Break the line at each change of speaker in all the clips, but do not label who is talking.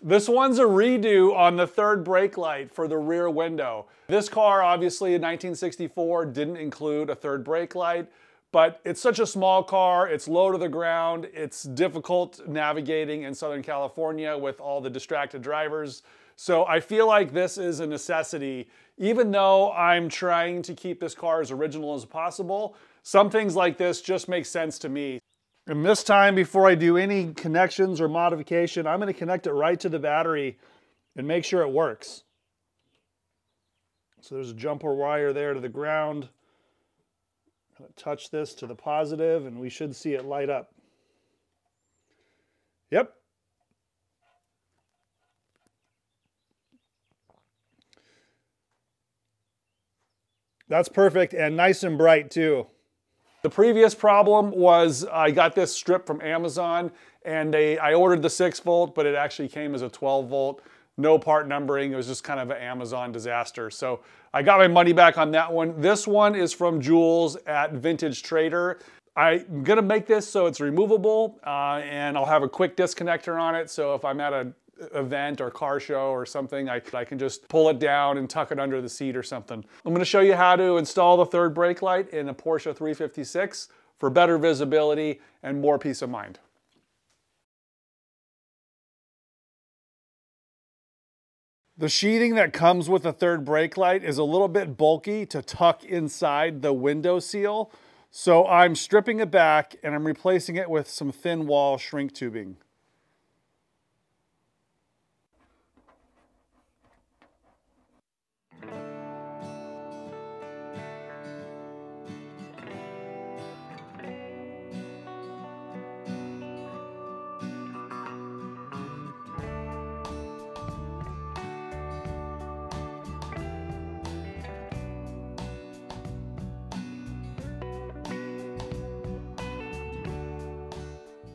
This one's a redo on the third brake light for the rear window. This car, obviously in 1964, didn't include a third brake light, but it's such a small car, it's low to the ground, it's difficult navigating in Southern California with all the distracted drivers. So I feel like this is a necessity. Even though I'm trying to keep this car as original as possible, some things like this just make sense to me. And this time, before I do any connections or modification, I'm going to connect it right to the battery and make sure it works. So there's a jumper wire there to the ground. I'm going to touch this to the positive and we should see it light up. Yep. That's perfect and nice and bright too. The previous problem was I got this strip from Amazon and I ordered the 6 volt, but it actually came as a 12 volt. No part numbering, it was just kind of an Amazon disaster. So I got my money back on that one. This one is from Jules at Vintage Trader. I'm gonna make this so it's removable and I'll have a quick disconnector on it. So if I'm at an event or car show or something, I can just pull it down and tuck it under the seat or something. I'm gonna show you how to install the third brake light in a Porsche 356 for better visibility and more peace of mind. The sheathing that comes with the third brake light is a little bit bulky to tuck inside the window seal. So I'm stripping it back and I'm replacing it with some thin wall shrink tubing.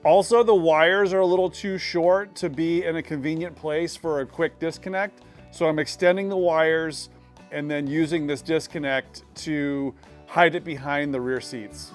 Also, the wires are a little too short to be in a convenient place for a quick disconnect. So I'm extending the wires and then using this disconnect to hide it behind the rear seats.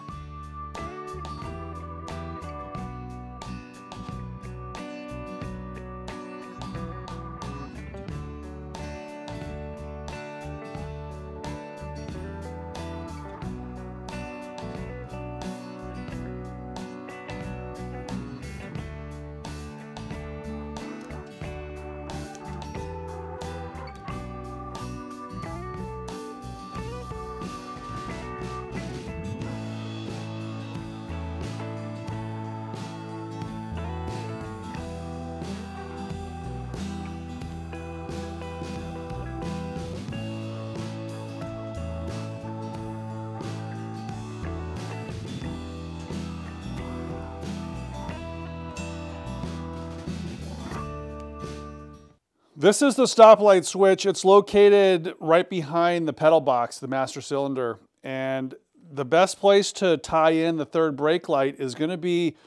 This is the stoplight switch. It's located right behind the pedal box, the master cylinder. And the best place to tie in the third brake light is going to be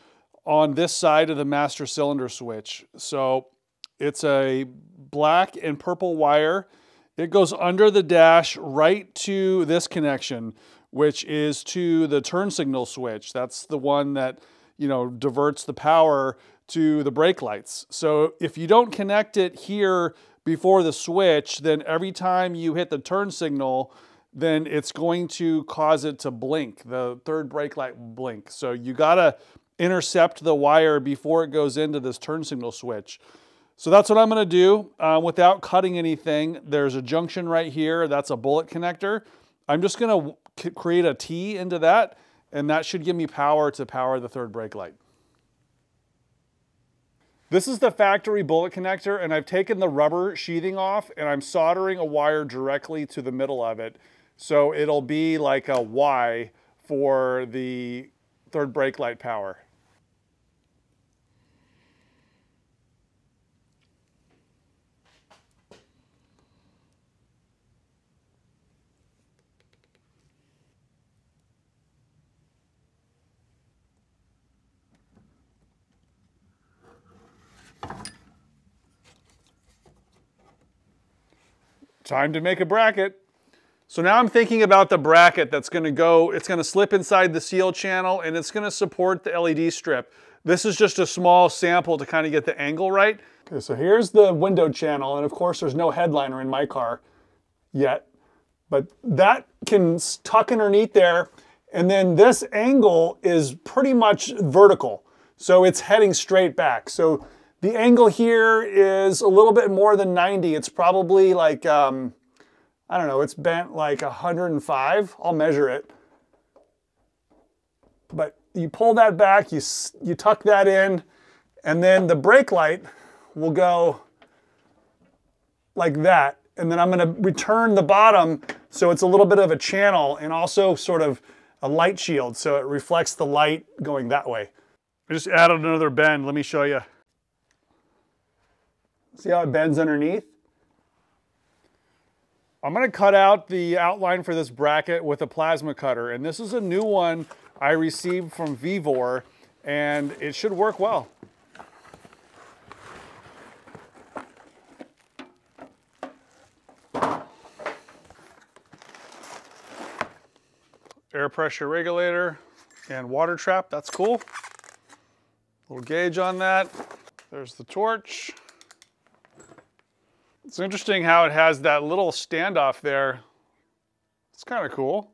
on this side of the master cylinder switch. So it's a black and purple wire. It goes under the dash right to this connection, which is to the turn signal switch. That's the one that, you know, diverts the power to the brake lights. So if you don't connect it here before the switch, then every time you hit the turn signal, then it's going to cause it to blink. The third brake light will blink. So you gotta intercept the wire before it goes into this turn signal switch. So that's what I'm gonna do without cutting anything. There's a junction right here. That's a bullet connector. I'm just gonna create a T into that, and that should give me power to power the third brake light. This is the factory bullet connector, and I've taken the rubber sheathing off and I'm soldering a wire directly to the middle of it. So it'll be like a Y for the third brake light power. Time to make a bracket. So now I'm thinking about the bracket that's going to go, it's going to slip inside the seal channel and it's going to support the LED strip. This is just a small sample to kind of get the angle right. Okay, so here's the window channel, and of course there's no headliner in my car yet, but that can tuck underneath there, and then this angle is pretty much vertical, so it's heading straight back. So the angle here is a little bit more than 90. It's probably like, I don't know, it's bent like 105. I'll measure it. But you pull that back, you tuck that in, and then the brake light will go like that. And then I'm going to return the bottom so it's a little bit of a channel and also sort of a light shield so it reflects the light going that way. I just added another bend. Let me show you. See how it bends underneath? I'm going to cut out the outline for this bracket with a plasma cutter, and this is a new one I received from VEVOR, and it should work well. Air pressure regulator and water trap, that's cool. Little gauge on that. There's the torch. It's interesting how it has that little standoff there. It's kind of cool.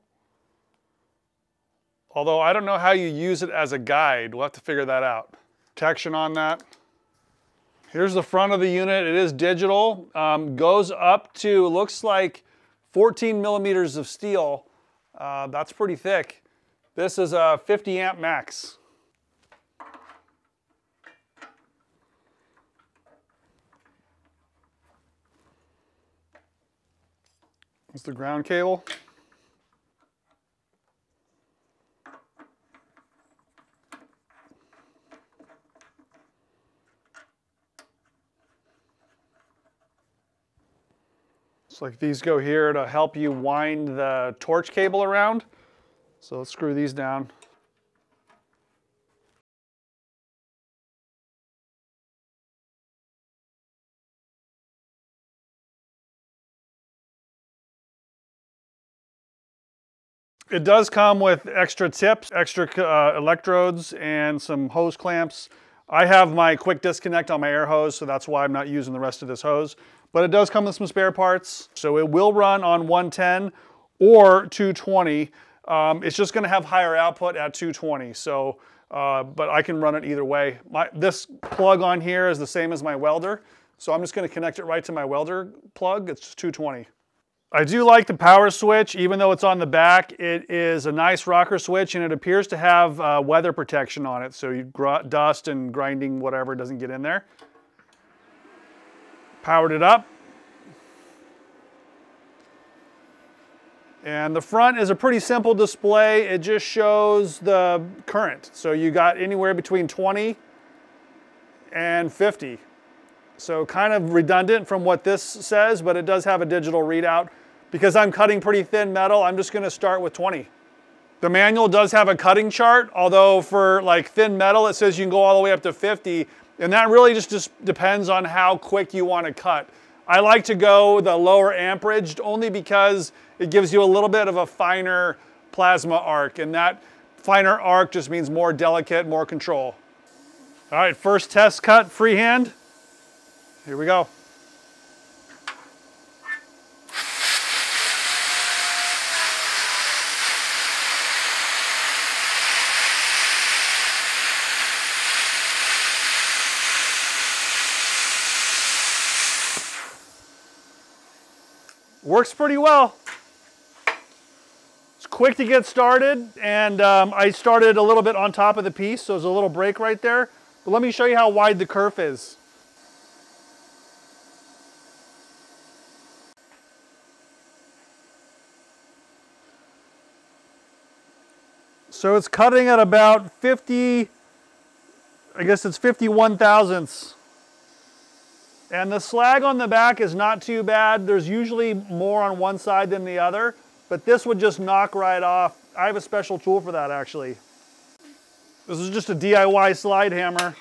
Although I don't know how you use it as a guide. We'll have to figure that out. Protection on that. Here's the front of the unit. It is digital. Goes up to, looks like 14 millimeters of steel. That's pretty thick. This is a 50 amp max. That's the ground cable. It's like these go here to help you wind the torch cable around. So let's screw these down. It does come with extra tips, extra electrodes, and some hose clamps. I have my quick disconnect on my air hose, so that's why I'm not using the rest of this hose. But it does come with some spare parts, so it will run on 110 or 220. It's just going to have higher output at 220, so, but I can run it either way. This plug on here is the same as my welder, so I'm just going to connect it right to my welder plug. It's 220. I do like the power switch, even though it's on the back. It is a nice rocker switch, and it appears to have weather protection on it, so dust and grinding whatever doesn't get in there. Powered it up. And the front is a pretty simple display. It just shows the current. So you got anywhere between 20 and 50. So kind of redundant from what this says, but it does have a digital readout. Because I'm cutting pretty thin metal, I'm just going to start with 20. The manual does have a cutting chart, although for like thin metal, it says you can go all the way up to 50. And that really just depends on how quick you want to cut. I like to go the lower amperage only because it gives you a little bit of a finer plasma arc, and that finer arc just means more delicate, more control. All right, first test cut, freehand. Here we go. Works pretty well. It's quick to get started, and I started a little bit on top of the piece, so there's a little break right there. But let me show you how wide the kerf is. So it's cutting at about 50, I guess it's 51 thousandths. And the slag on the back is not too bad. There's usually more on one side than the other, but this would just knock right off. I have a special tool for that, actually. This is just a DIY slide hammer.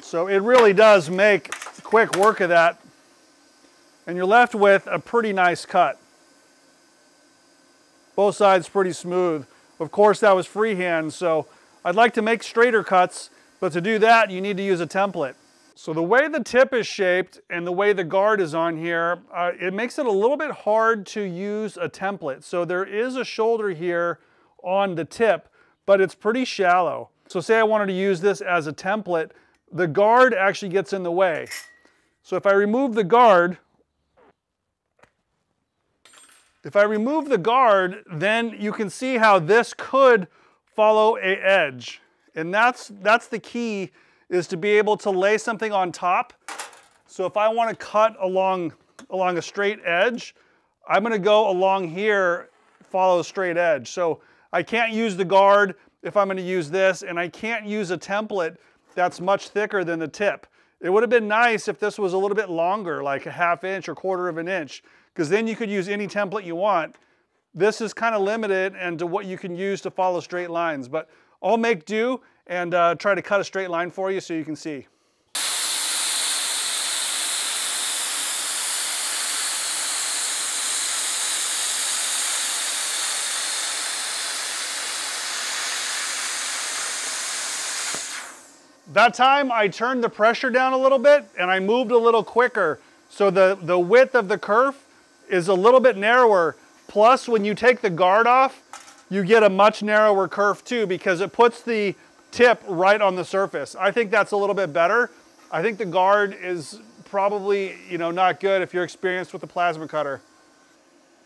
So it really does make quick work of that. And you're left with a pretty nice cut. Both sides pretty smooth. Of course, that was freehand, so I'd like to make straighter cuts, but to do that, you need to use a template. So the way the tip is shaped and the way the guard is on here, it makes it a little bit hard to use a template. So there is a shoulder here on the tip, but it's pretty shallow. So say I wanted to use this as a template, the guard actually gets in the way. So if I remove the guard, then you can see how this could follow an edge. And that's the key, is to be able to lay something on top. So if I want to cut along a straight edge, I'm going to go along here, follow a straight edge. So I can't use the guard if I'm going to use this, and I can't use a template that's much thicker than the tip. It would have been nice if this was a little bit longer, like a 1/2 inch or 1/4 of an inch, because then you could use any template you want. This is kind of limited into what you can use to follow straight lines, but I'll make do and try to cut a straight line for you so you can see. That time I turned the pressure down a little bit and I moved a little quicker. So the width of the kerf is a little bit narrower. Plus, when you take the guard off, you get a much narrower kerf too, because it puts the tip right on the surface. I think that's a little bit better. I think the guard is probably, not good if you're experienced with a plasma cutter.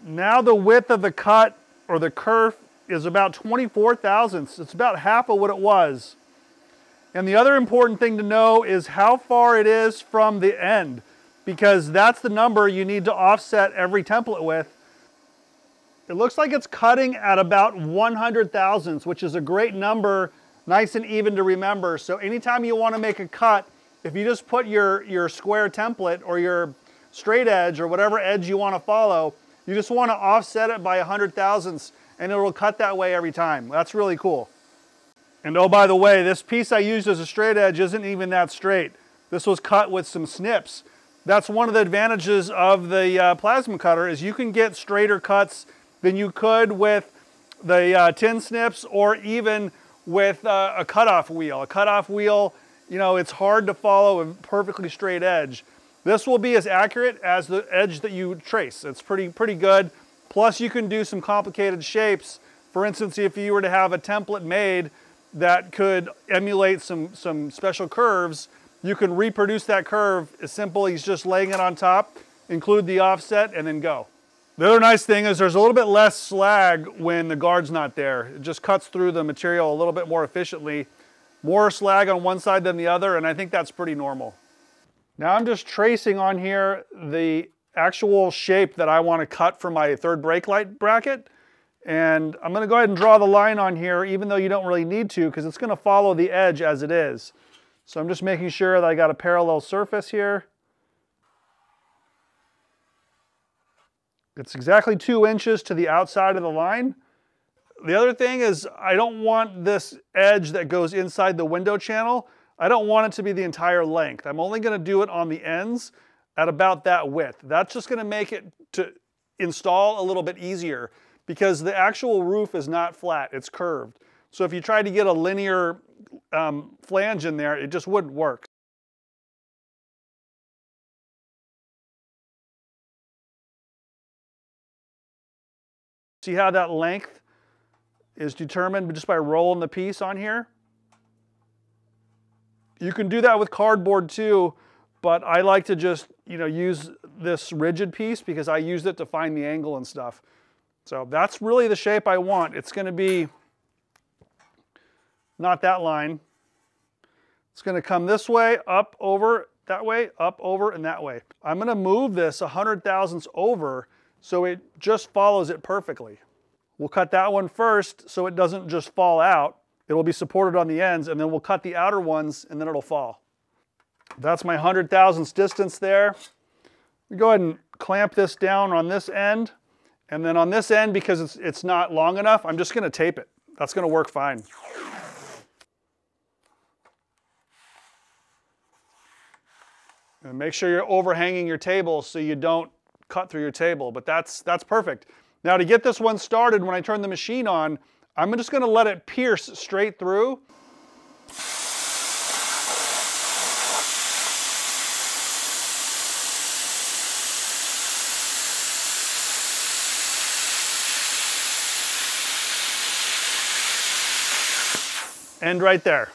Now the width of the cut, or the kerf, is about 24 thousandths. It's about half of what it was. And the other important thing to know is how far it is from the end, because that's the number you need to offset every template with. It looks like it's cutting at about 100 thousandths, which is a great number, nice and even to remember. So anytime you want to make a cut, if you just put your square template or your straight edge or whatever edge you want to follow, you just want to offset it by 100 thousandths and it will cut that way every time. That's really cool. And oh, by the way, this piece I used as a straight edge isn't even that straight. This was cut with some snips. That's one of the advantages of the plasma cutter, is you can get straighter cuts than you could with the tin snips or even with a cutoff wheel. A cutoff wheel, it's hard to follow a perfectly straight edge. This will be as accurate as the edge that you trace. It's pretty good. Plus you can do some complicated shapes. For instance, if you were to have a template made that could emulate some special curves, you can reproduce that curve as simple as just laying it on top, include the offset, and then go. The other nice thing is there's a little bit less slag when the guard's not there. It just cuts through the material a little bit more efficiently. More slag on one side than the other, and I think that's pretty normal. Now I'm just tracing on here the actual shape that I want to cut for my third brake light bracket. And I'm going to go ahead and draw the line on here, even though you don't really need to, because it's going to follow the edge as it is. So I'm just making sure that I got a parallel surface here. It's exactly 2 inches to the outside of the line. The other thing is I don't want this edge that goes inside the window channel, I don't want it to be the entire length. I'm only going to do it on the ends at about that width. That's just going to make it to install a little bit easier, because the actual roof is not flat, it's curved. So if you try to get a linear flange in there, it just wouldn't work. See how that length is determined just by rolling the piece on here? You can do that with cardboard too, but I like to just, use this rigid piece because I use it to find the angle and stuff. So that's really the shape I want. It's going to be not that line. It's going to come this way, up, over, that way, up, over, and that way. I'm going to move this 100 thousandths over so it just follows it perfectly. We'll cut that one first so it doesn't just fall out. It'll be supported on the ends, and then we'll cut the outer ones and then it'll fall. That's my 100 thousandths distance there. We go ahead and clamp this down on this end. And then on this end, because it's not long enough, I'm just going to tape it. That's going to work fine. And make sure you're overhanging your table so you don't cut through your table, but that's perfect. Now to get this one started, when I turn the machine on, I'm just gonna let it pierce straight through. End right there.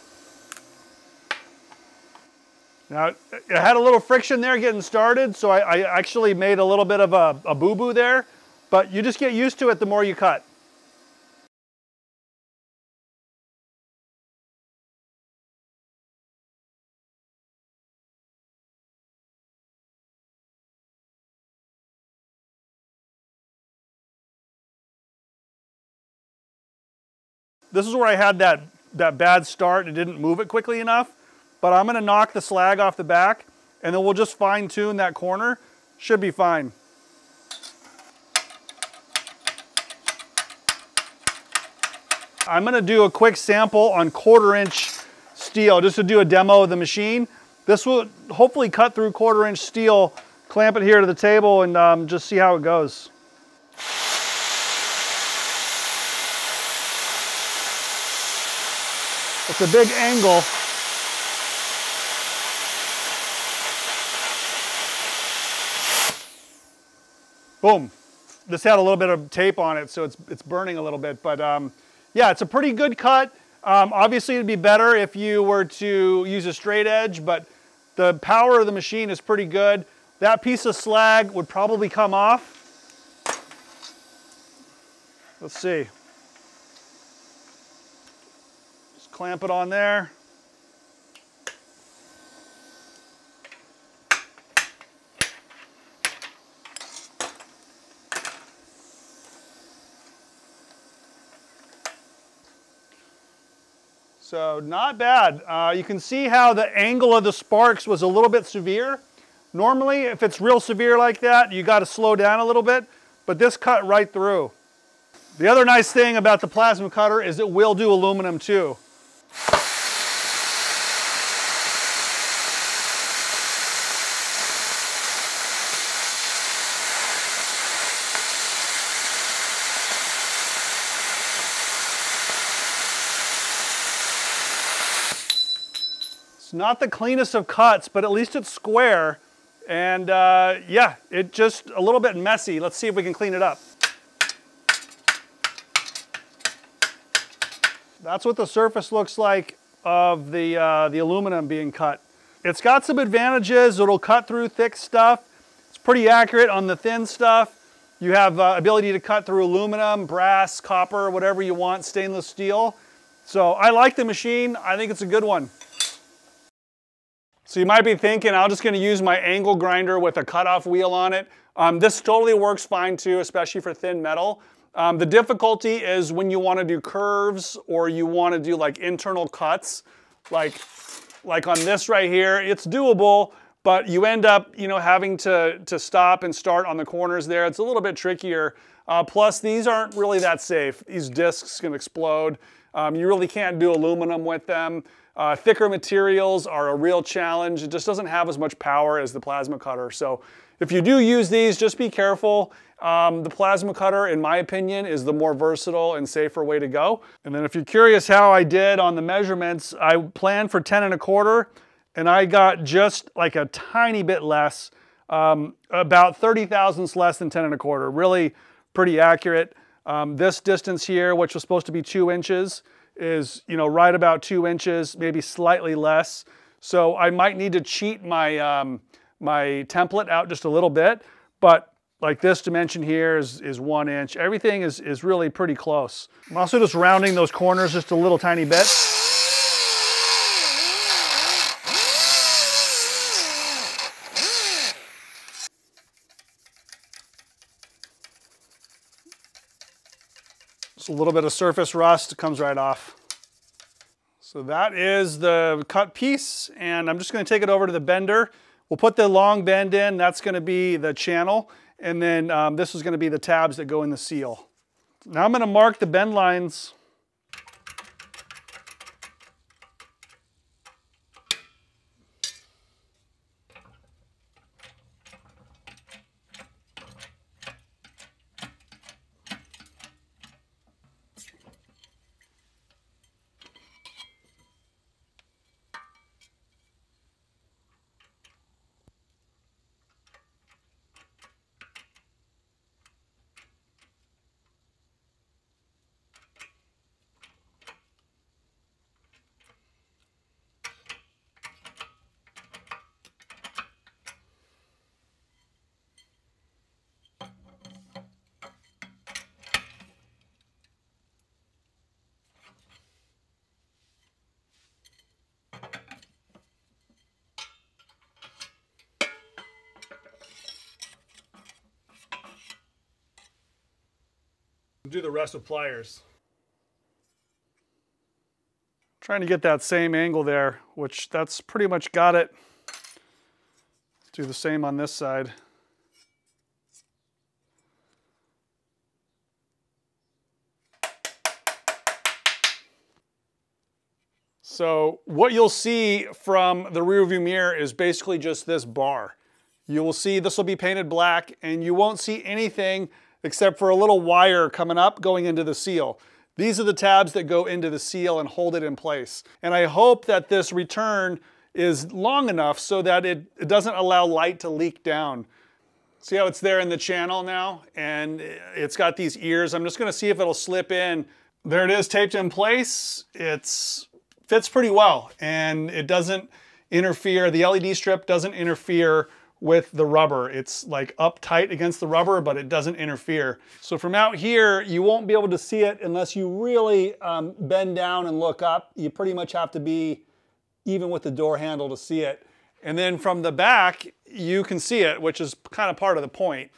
Now, it had a little friction there getting started, so I actually made a little bit of a boo-boo there, but you just get used to it the more you cut. This is where I had that bad start and didn't move it quickly enough, but I'm gonna knock the slag off the back and then we'll just fine tune that corner. Should be fine. I'm gonna do a quick sample on 1/4-inch steel just to do a demo of the machine. This will hopefully cut through 1/4-inch steel, clamp it here to the table and just see how it goes. It's a big angle. Boom. This had a little bit of tape on it, so it's burning a little bit, but yeah, it's a pretty good cut. Obviously it'd be better if you were to use a straight edge, but the power of the machine is pretty good. That piece of slag would probably come off. Let's see. Just clamp it on there. So not bad. You can see how the angle of the sparks was a little bit severe. Normally, if it's real severe like that, you got to slow down a little bit, but this cut right through. The other nice thing about the plasma cutter is it will do aluminum too. It's not the cleanest of cuts, but at least it's square. And yeah, it just a little bit messy. Let's see if we can clean it up. That's what the surface looks like of the aluminum being cut. It's got some advantages. It'll cut through thick stuff. It's pretty accurate on the thin stuff. You have ability to cut through aluminum, brass, copper, whatever you want, stainless steel. So I like the machine. I think it's a good one. So you might be thinking, I'm just going to use my angle grinder with a cutoff wheel on it. This totally works fine too, especially for thin metal. The difficulty is when you want to do curves or you want to do like internal cuts, like on this right here. It's doable, but you end up, having to stop and start on the corners there. It's a little bit trickier. Plus, these aren't really that safe. These discs can explode. You really can't do aluminum with them. Thicker materials are a real challenge. It just doesn't have as much power as the plasma cutter. So if you do use these, just be careful. The plasma cutter, in my opinion, is the more versatile and safer way to go. And then if you're curious how I did on the measurements, I planned for 10 1/4 and I got just like a tiny bit less, about 30 thousandths less than 10 1/4. Really pretty accurate. This distance here, which was supposed to be 2 inches, is right about 2 inches, maybe slightly less. So I might need to cheat my my template out just a little bit, but like this dimension here is 1 inch. Everything is really pretty close. I'm also just rounding those corners just a little tiny bit. Just a little bit of surface rust comes right off. So that is the cut piece, and I'm just going to take it over to the bender. We'll put the long bend in. That's going to be the channel, and then this is going to be the tabs that go in the seal. Now I'm going to mark the bend lines. do the rest with pliers. Trying to get that same angle there, which that's pretty much got it. Do the same on this side. So what you'll see from the rear view mirror is basically just this bar. You will see this will be painted black, and you won't see anything except for a little wire coming up going into the seal. These are the tabs that go into the seal and hold it in place. And I hope that this return is long enough so that it doesn't allow light to leak down. See how it's there in the channel now? And it's got these ears. I'm just gonna see if it'll slip in. There it is, taped in place. It fits pretty well, and it doesn't interfere. The LED strip doesn't interfere with the rubber. It's like up tight against the rubber, but it doesn't interfere. So from out here, you won't be able to see it unless you really bend down and look up. You pretty much have to be even with the door handle to see it. And then from the back, you can see it, which is kind of part of the point.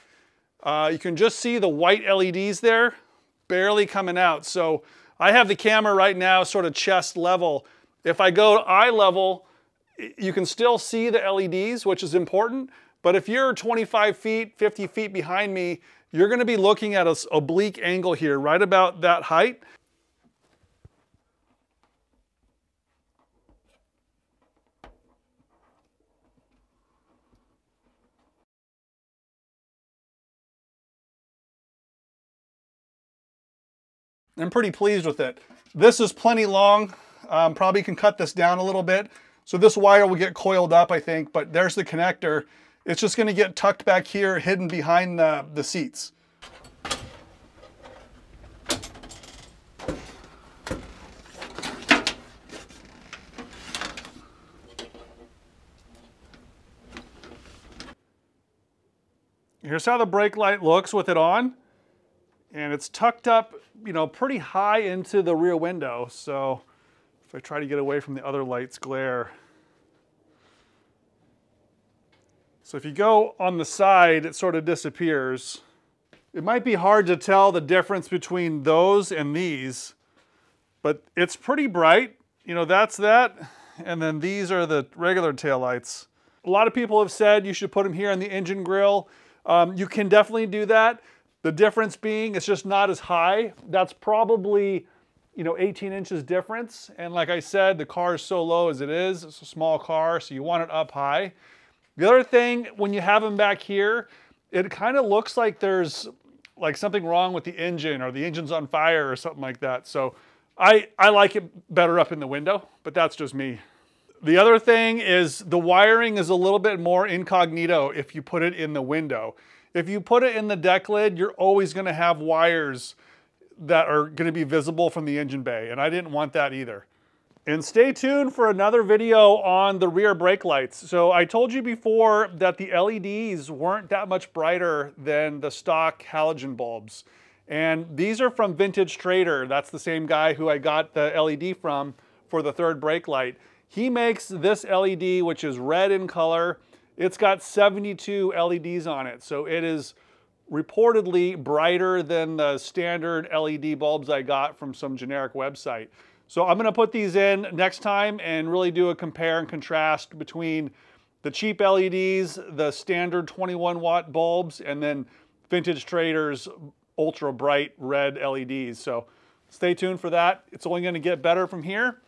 You can just see the white LEDs there, barely coming out. So I have the camera right now sort of chest level. If I go eye level, you can still see the LEDs, which is important. But if you're 25 feet, 50 feet behind me, you're gonna be looking at an oblique angle here, right about that height. I'm pretty pleased with it. This is plenty long. Probably can cut this down a little bit. So this wire will get coiled up, I think, but there's the connector. It's just gonna get tucked back here, hidden behind the seats. Here's how the brake light looks with it on. And it's tucked up, you know, pretty high into the rear window. So if I try to get away from the other light's glare. So if you go on the side, it sort of disappears. It might be hard to tell the difference between those and these, but it's pretty bright. You know, that's that. And then these are the regular taillights. A lot of people have said you should put them here on the engine grille. You can definitely do that. The difference being it's just not as high. That's probably, you know, 18 inches difference. And like I said, the car is so low as it is. It's a small car, so you want it up high. The other thing, when you have them back here, it kind of looks like there's like something wrong with the engine, or the engine's on fire or something like that. So I like it better up in the window, but that's just me. The other thing is the wiring is a little bit more incognito if you put it in the window. If you put it in the deck lid, you're always gonna have wires that are gonna be visible from the engine bay, and I didn't want that either. And stay tuned for another video on the rear brake lights. So I told you before that the LEDs weren't that much brighter than the stock halogen bulbs. And these are from Vintage Trader. That's the same guy who I got the LED from for the third brake light. He makes this LED, which is red in color. It's got 72 LEDs on it, so it is reportedly brighter than the standard LED bulbs I got from some generic website. So I'm gonna put these in next time and really do a compare and contrast between the cheap LEDs, the standard 21 watt bulbs, and then Vintage Trader's ultra bright red LEDs. So stay tuned for that. It's only gonna get better from here.